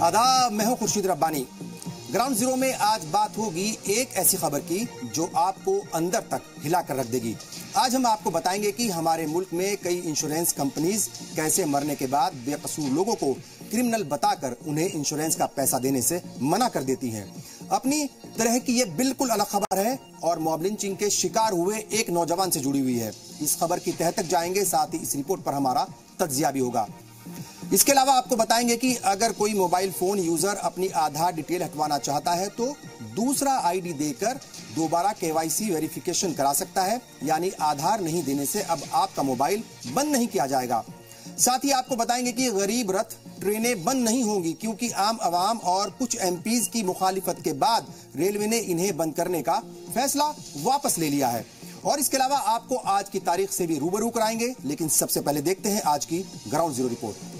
आदाब, मैं हूं खुर्शीद रब्बानी। ग्राउंड जीरो में आज बात होगी एक ऐसी खबर की जो आपको अंदर तक हिला कर रख देगी। आज हम आपको बताएंगे कि हमारे मुल्क में कई इंश्योरेंस कंपनीज कैसे मरने के बाद बेकसूर लोगों को क्रिमिनल बताकर उन्हें इंश्योरेंस का पैसा देने से मना कर देती हैं। अपनी तरह की ये बिल्कुल अलग खबर है और मॉब लिंचिंग के शिकार हुए एक नौजवान से जुड़ी हुई है। इस खबर की तह तक जाएंगे, साथ ही इस रिपोर्ट पर हमारा तज्जिया भी होगा। इसके अलावा आपको बताएंगे कि अगर कोई मोबाइल फोन यूजर अपनी आधार डिटेल हटवाना चाहता है तो दूसरा आईडी देकर दोबारा केवाईसी वेरिफिकेशन करा सकता है, यानी आधार नहीं देने से अब आपका मोबाइल बंद नहीं किया जाएगा। साथ ही आपको बताएंगे कि गरीब रथ ट्रेनें बंद नहीं होंगी क्योंकि आम आवाम और कुछ एमपीज की मुखालिफत के बाद रेलवे ने इन्हें बंद करने का फैसला वापस ले लिया है। और इसके अलावा आपको आज की तारीख से भी रूबरू कराएंगे, लेकिन सबसे पहले देखते हैं आज की ground zero report.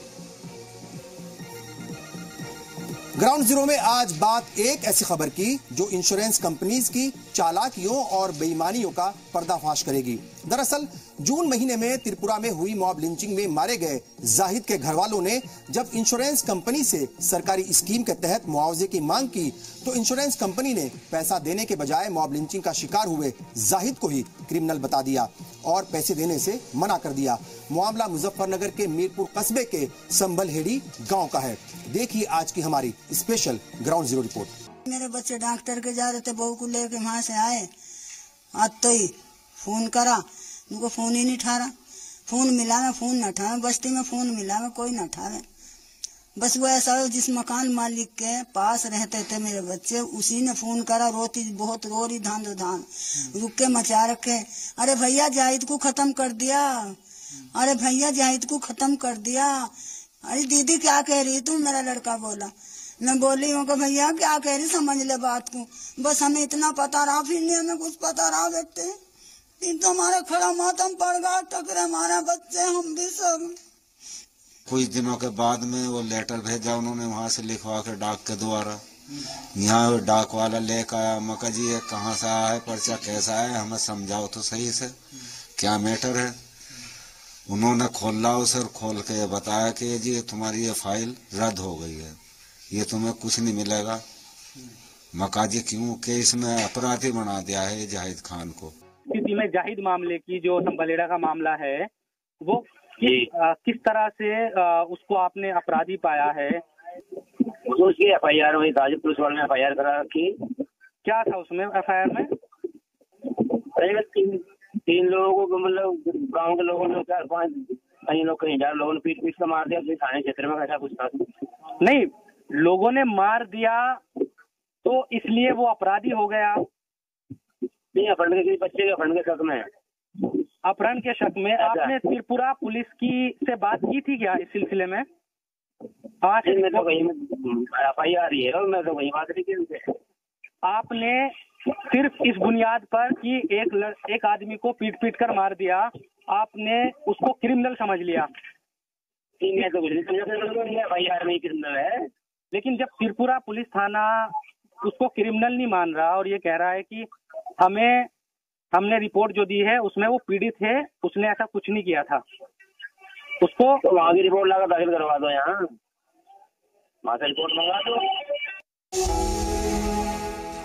Ground zero में आज बात एक ऐसी खबर की जो इंश्योरेंस कंपनीज की चालाकियों और बेईमानियों का पर्दाफाश करेगी। दरअसल जून महीने में त्रिपुरा में हुई मॉब लिंचिंग में मारे गए जाहिद के घरवालों ने जब इंश्योरेंस कंपनी से सरकारी स्कीम के तहत मुआवजे की मांग की तो इंश्योरेंस कंपनी ने पैसा देने के बजाय मॉब लिंचिंग का शिकार हुए जाहिद को ही क्रिमिनल बता दिया और पैसे देने से मना कर दिया। मामला मुजफ्फरनगर के मीरपुर कस्बे के संभलहेड़ी गांव का है। देखिए आज की हमारी स्पेशल ग्राउंड जीरो रिपोर्ट। मेरे बच्चे डॉक्टर के जा रहे थे, बहू को लेके वहां से आए, आज तो ही फोन करा, उनको फोन ही नहीं उठा रहा। फोन मिला में फोन न उठावे, बस्ती में फोन मिला में कोई न उठावे। बस वो ऐसा हो जिस मकान मालिक के पास रहते थे मेरे बच्चे, उसी ने फोन करा, रोती बहुत रो रही धान रुक के मचा रखे, अरे भैया जाहिद को खत्म कर दिया, अरे भैया जाहिद को खत्म कर दिया। अरे दीदी क्या कह रही तू? मेरा लड़का बोला। मैं बोली हूँ कि भैया क्या कह रही, समझ ले बात को। बस हमें इतना पता रहा, फिर नहीं हमें कुछ पता रहा। बेटे फिर तो हमारा खड़ा मातम पड़ गया, टकरे हमारे बच्चे, हम भी सब। कुछ दिनों के बाद में वो लेटर भेजा उन्होंने वहाँ से लिखवा के डाक के द्वारा। यहाँ डाक वाला लेकर आया, मका जी ये कहाँ से आया है, पर्चा कैसा है, हमें समझाओ तो सही से क्या मैटर है। उन्होंने खोला उसे और खोल के बताया कि जी तुम्हारी ये फाइल रद्द हो गई है, ये तुम्हें कुछ नहीं मिलेगा। मका जी क्यों कि इसमें अपराधी बना दिया है जाहिद खान को। स्थिति में जाहिद मामले की जो संभलेड़ा का मामला है वो किस तरह से उसको आपने अपराधी पाया है? उसकी FIR हुई, गाजी पुलिस वाले ने FIR करा रखी। क्या था उसमें FIR में? तीन लोगों को, मतलब गांव के लोगों ने 4-5 कहीं लोग कहीं 4 लोगों ने पीट कर मार दिया। थाने क्षेत्र में ऐसा कुछ था नहीं, लोगों ने मार दिया तो इसलिए वो अपराधी हो गया? नहीं, अपहरण के बच्चे के अपहरण के शक में। अपहरण के शक में आपने त्रिपुरा पुलिस की से बात की थी क्या इस सिलसिले में? आज मैं तो वही FIR ही है और मैं तो वही बात नहीं की। आपने सिर्फ इस बुनियाद पर कि एक आदमी को पीट कर मार दिया, आपने उसको क्रिमिनल समझ लिया? मैं तो कुछ नहीं समझा, FIR में क्रिमिनल है। लेकिन जब त्रिपुरा पुलिस थाना उसको क्रिमिनल नहीं मान रहा और ये कह रहा है कि हमने रिपोर्ट जो दी है उसमें वो पीड़ित है, उसने ऐसा कुछ नहीं किया था, उसको तो वहाँ की रिपोर्ट लाकर दाखिल करवा दो, यहाँ वहाँ से रिपोर्ट मंगा दो।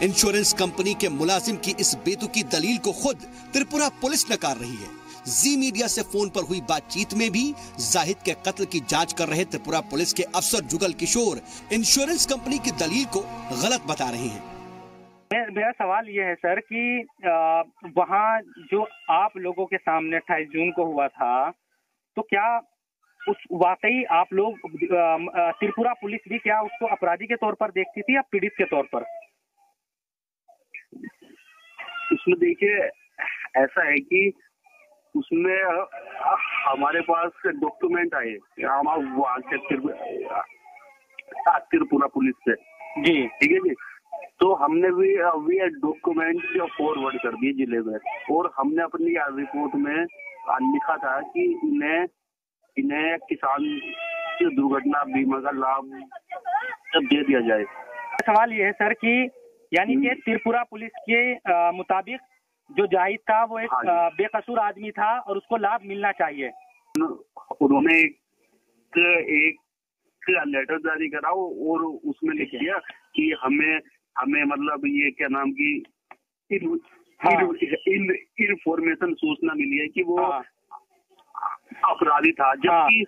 इंश्योरेंस कंपनी के मुलाजिम की इस बेतुकी दलील को खुद त्रिपुरा पुलिस नकार रही है। जी मीडिया से फोन पर हुई बातचीत में भी जाहिद के कत्ल की जांच कर रहे त्रिपुरा पुलिस के अफसर जुगल किशोर इंश्योरेंस कंपनी की दलील को गलत बता रहे हैं। मेरा सवाल ये है सर कि वहाँ जो आप लोगों के सामने 28 जून को हुआ था, तो क्या उस वाकई आप लोग त्रिपुरा पुलिस भी क्या उसको अपराधी के तौर पर देखती थी या पीड़ित के तौर पर? उसमें देखिए ऐसा है कि उसमें हमारे पास डॉक्यूमेंट आए, हम वहाँ से त्रिपुरा पुलिस से जी, ठीक है जी। तो हमने भी डॉक्यूमेंट फॉरवर्ड कर दिए जिले में, और हमने अपनी रिपोर्ट में लिखा था कि इन्हें किसान दुर्घटना बीमा का लाभ दे दिया जाए। सवाल ये है सर कि यानी कि त्रिपुरा पुलिस के मुताबिक जो जाहिद था वो एक बेकसूर आदमी था और उसको लाभ मिलना चाहिए। उन्होंने एक लेटर जारी कराओ और उसमें लिख दिया कि हमें मतलब ये क्या नाम की इन्फॉर्मेशन सूचना मिली है कि वो अपराधी था, जबकि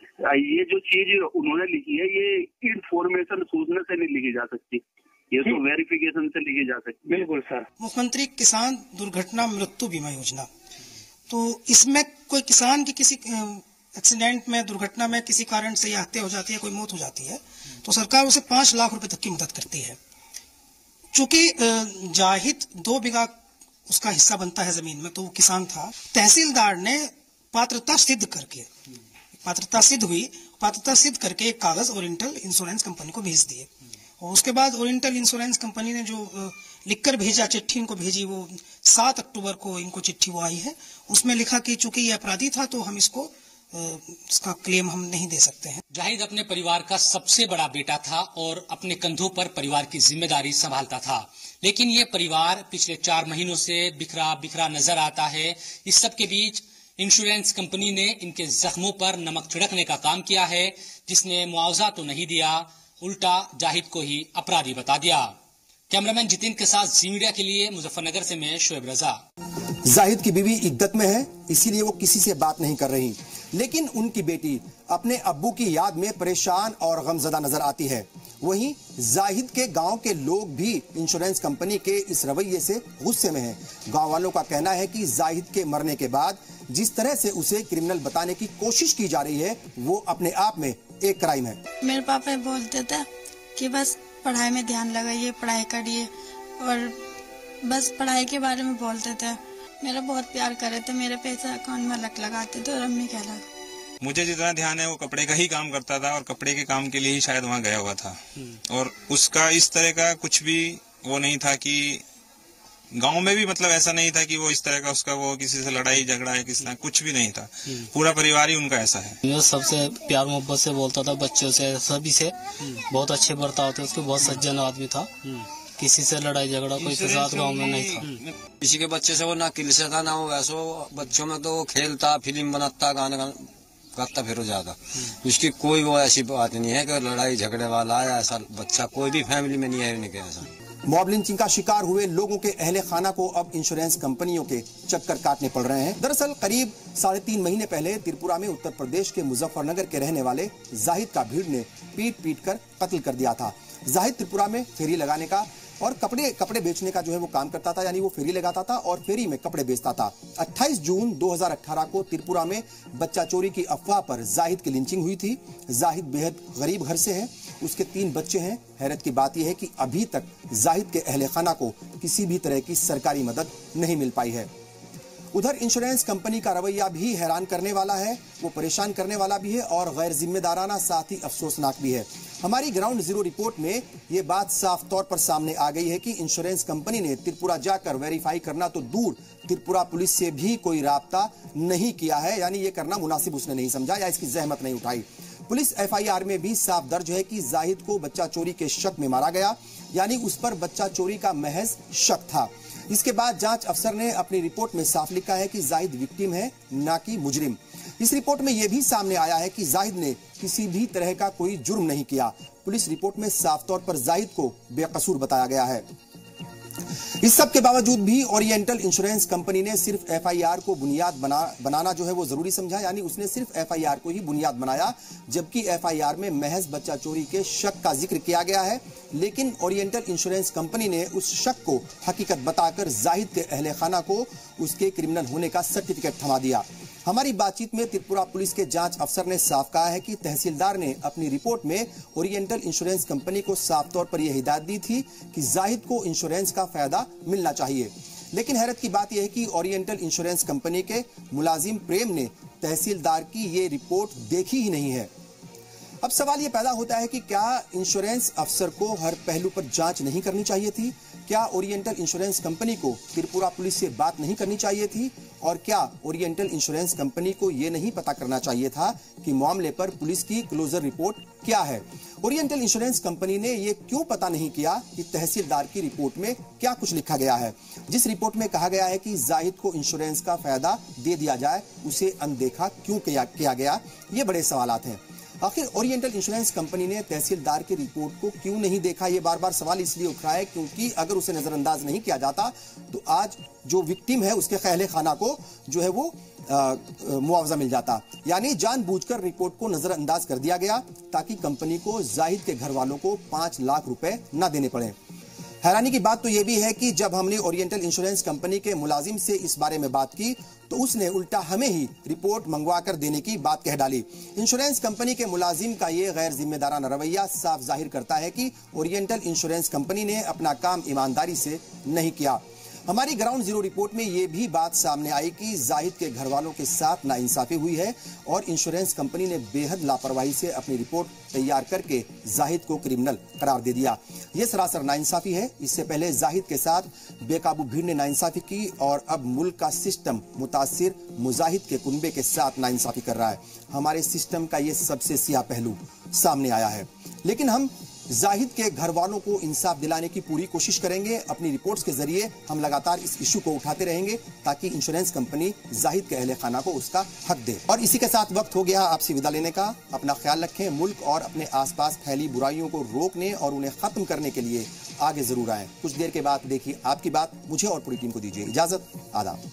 ये जो चीज उन्होंने लिखी है ये इन्फॉर्मेशन सूचना से नहीं लिखी जा सकती, ये तो वेरिफिकेशन से लिखी जा सकती। बिल्कुल सर। मुख्यमंत्री किसान दुर्घटना मृत्यु बीमा योजना, तो इसमें कोई किसान की किसी एक्सीडेंट में, दुर्घटना में किसी कारण से हत्या हो जाती है, कोई मौत हो जाती है, तो सरकार उसे 5 लाख रुपए तक की मदद करती है। चूंकि जाहिद 2 बीघा उसका हिस्सा बनता है जमीन में, तो वो किसान था। तहसीलदार ने पात्रता सिद्ध करके एक कागज ओरिएंटल इंश्योरेंस कंपनी को भेज दिए, और उसके बाद ओरिएंटल इंश्योरेंस कंपनी ने जो लिखकर भेजा, चिट्ठी इनको भेजी, वो 7 अक्टूबर को इनको चिट्ठी वो आई है। उसमें लिखा कि चूंकि ये अपराधी था तो हम इसका क्लेम हम नहीं दे सकते हैं। जाहिद अपने परिवार का सबसे बड़ा बेटा था और अपने कंधों पर परिवार की जिम्मेदारी संभालता था, लेकिन ये परिवार पिछले 4 महीनों से बिखरा नजर आता है। इस सब के बीच इंश्योरेंस कंपनी ने इनके जख्मों पर नमक छिड़कने का काम किया है, जिसने मुआवजा तो नहीं दिया, उल्टा जाहिद को ही अपराधी बता दिया। कैमरामैन जितिन के साथ जी मीडिया के लिए मुजफ्फरनगर से मैं शोएब रजा। जाहिद की बीवी इद्दत में है, इसीलिए वो किसी से बात नहीं कर रही, लेकिन उनकी बेटी अपने अब्बू की याद में परेशान और गमजदा नजर आती है। वहीं जाहिद के गांव के लोग भी इंश्योरेंस कंपनी के इस रवैये से गुस्से में हैं। गांव वालों का कहना है कि जाहिद के मरने के बाद जिस तरह से उसे क्रिमिनल बताने की कोशिश की जा रही है, वो अपने आप में एक क्राइम है। मेरे पापा बोलते थे कि बस पढ़ाई में ध्यान लगाइए, पढ़ाई करिए, और बस पढ़ाई के बारे में बोलते थे। मेरा बहुत प्यार करे थे, मेरे पैसे अकाउंट में लगाते थे, और अम्मी कहला। मुझे जितना ध्यान है वो कपड़े का ही काम करता था, और कपड़े के काम के लिए ही शायद वहाँ गया हुआ था, और उसका इस तरह का कुछ भी वो नहीं था कि गांव में भी मतलब ऐसा नहीं था कि वो इस तरह का उसका वो किसी से लड़ाई झगड़ा है, किसी कुछ भी नहीं था। पूरा परिवार ही उनका ऐसा है। वो सबसे प्यार मोहब्बत से बोलता था, बच्चों से, सभी से बहुत अच्छे बर्ताव थे उसके, बहुत सज्जन आदमी था, किसी से लड़ाई झगड़ा कोई फसाद गाँव में नहीं था। किसी के बच्चे से वो ना किलसे था ना वो वैसो, बच्चों में तो खेलता, फिल्म बनाता, गाने गाता फिर हो जाता। उसकी कोई वो ऐसी बात नहीं है कि लड़ाई झगड़े वाला है, ऐसा बच्चा कोई भी फैमिली में नहीं है इनके ऐसा। मॉब लिंचिंग का शिकार हुए लोगों के अहले खाना को अब इंश्योरेंस कंपनियों के चक्कर काटने पड़ रहे हैं। दरअसल करीब 3.5 महीने पहले त्रिपुरा में उत्तर प्रदेश के मुजफ्फरनगर के रहने वाले जाहिद का भीड़ ने पीट कर कत्ल कर दिया था। जाहिद त्रिपुरा में फेरी लगाने का और कपड़े बेचने का जो है वो काम करता था, यानी वो फेरी लगाता था और फेरी में कपड़े बेचता था। 28 जून 2018 को त्रिपुरा में बच्चा चोरी की अफवाह पर जाहिद की लिंचिंग हुई थी। जाहिद बेहद गरीब घर से है, उसके 3 बच्चे हैं। हैरत की बात यह है कि अभी तक जाहिद के अहले खाना को किसी भी तरह की सरकारी मदद नहीं मिल पाई है। उधर इंश्योरेंस कंपनी का रवैया भी हैरान करने वाला है, वो परेशान करने वाला भी है और गैर जिम्मेदाराना, साथ ही अफसोसनाक भी है। हमारी ग्राउंड जीरो रिपोर्ट में ये बात साफ तौर पर सामने आ गई है कि इंश्योरेंस कंपनी ने त्रिपुरा जाकर वेरीफाई करना तो दूर, त्रिपुरा पुलिस से भी कोई राब्ता नहीं किया है, यानी ये करना मुनासिब उसने नहीं समझा या इसकी जहमत नहीं उठाई। पुलिस FIR में भी साफ दर्ज है कि जाहिद को बच्चा चोरी के शक में मारा गया, यानी उस पर बच्चा चोरी का महज शक था। इसके बाद जांच अफसर ने अपनी रिपोर्ट में साफ लिखा है कि जाहिद विक्टिम है, ना कि मुजरिम। इस रिपोर्ट में यह भी सामने आया है कि जाहिद ने किसी भी तरह का कोई जुर्म नहीं किया। पुलिस रिपोर्ट में साफ तौर पर जाहिद को बेकसूर बताया गया है। इस सब के बावजूद भी ओरिएंटल इंश्योरेंस कंपनी ने सिर्फ FIR को बुनियाद बनाना जो है वो जरूरी समझा, यानी उसने सिर्फ FIR को ही बुनियाद बनाया, जबकि FIR में महज बच्चा चोरी के शक का जिक्र किया गया है। लेकिन ओरिएंटल इंश्योरेंस कंपनी ने उस शक को हकीकत बताकर जाहिद के अहले खाना को उसके क्रिमिनल होने का सर्टिफिकेट थमा दिया। हमारी बातचीत में त्रिपुरा पुलिस के जांच अफसर ने साफ कहा है कि तहसीलदार ने अपनी रिपोर्ट में ओरिएंटल इंश्योरेंस कंपनी को साफ तौर पर यह हिदायत दी थी कि जाहिद को इंश्योरेंस का फायदा मिलना चाहिए। लेकिन हैरत की बात यह है कि ओरिएंटल इंश्योरेंस कंपनी के मुलाजिम प्रेम ने तहसीलदार की ये रिपोर्ट देखी ही नहीं है। अब सवाल ये पैदा होता है कि क्या इंश्योरेंस अफसर को हर पहलू पर जांच नहीं करनी चाहिए थी? क्या ओरिएंटल इंश्योरेंस कंपनी को त्रिपुरा पुलिस से बात नहीं करनी चाहिए थी? और क्या ओरिएंटल इंश्योरेंस कंपनी को यह नहीं पता करना चाहिए था कि मामले पर पुलिस की क्लोजर रिपोर्ट क्या है? ओरिएंटल इंश्योरेंस कंपनी ने यह क्यों पता नहीं किया कि तहसीलदार की रिपोर्ट में क्या कुछ लिखा गया है? जिस रिपोर्ट में कहा गया है कि जाहिद को इंश्योरेंस का फायदा दे दिया जाए, उसे अनदेखा क्यों किया गया? ये बड़े सवालात हैं। आखिर ओरिएंटल इंश्योरेंस कंपनी ने तहसीलदार की रिपोर्ट को क्यों नहीं देखा? ये बार बार सवाल इसलिए उठ रहा है क्योंकि अगर उसे नजरअंदाज नहीं किया जाता तो आज जो विक्टिम है उसके खैले खाना को जो है वो मुआवजा मिल जाता। यानी जानबूझकर रिपोर्ट को नजरअंदाज कर दिया गया ताकि कंपनी को जाहिद के घर वालों को 5 लाख रुपए न देने पड़े। हैरानी की बात तो यह भी है कि जब हमने ओरिएंटल इंश्योरेंस कंपनी के मुलाजिम से इस बारे में बात की तो उसने उल्टा हमें ही रिपोर्ट मंगवा कर देने की बात कह डाली। इंश्योरेंस कंपनी के मुलाजिम का ये गैर जिम्मेदाराना रवैया साफ जाहिर करता है कि ओरिएंटल इंश्योरेंस कंपनी ने अपना काम ईमानदारी से नहीं किया। हमारी ग्राउंड जीरो रिपोर्ट में ये भी बात सामने आई कि जाहिद के घर वालों के साथ नाइंसाफी हुई है और इंश्योरेंस कंपनी ने बेहद लापरवाही से अपनी रिपोर्ट तैयार करके जाहिद को क्रिमिनल करार दे दिया। ये सरासर नाइंसाफी है। इससे पहले जाहिद के साथ बेकाबू भीड़ ने नाइंसाफी की और अब मुल्क का सिस्टम मुतासिर मुजाहिद के कुनबे के साथ नाइंसाफी कर रहा है। हमारे सिस्टम का ये सबसे सियाह पहलू सामने आया है, लेकिन हम जाहिद के घर वालों को इंसाफ दिलाने की पूरी कोशिश करेंगे। अपनी रिपोर्ट्स के जरिए हम लगातार इस इशू को उठाते रहेंगे ताकि इंश्योरेंस कंपनी जाहिद के अहले खाना को उसका हक दे। और इसी के साथ वक्त हो गया आपसे विदा लेने का। अपना ख्याल रखें। मुल्क और अपने आसपास फैली बुराइयों को रोकने और उन्हें खत्म करने के लिए आगे जरूर आएं। कुछ देर के बाद देखिए आपकी बात। मुझे और पूरी टीम को दीजिए इजाजत। आदाब।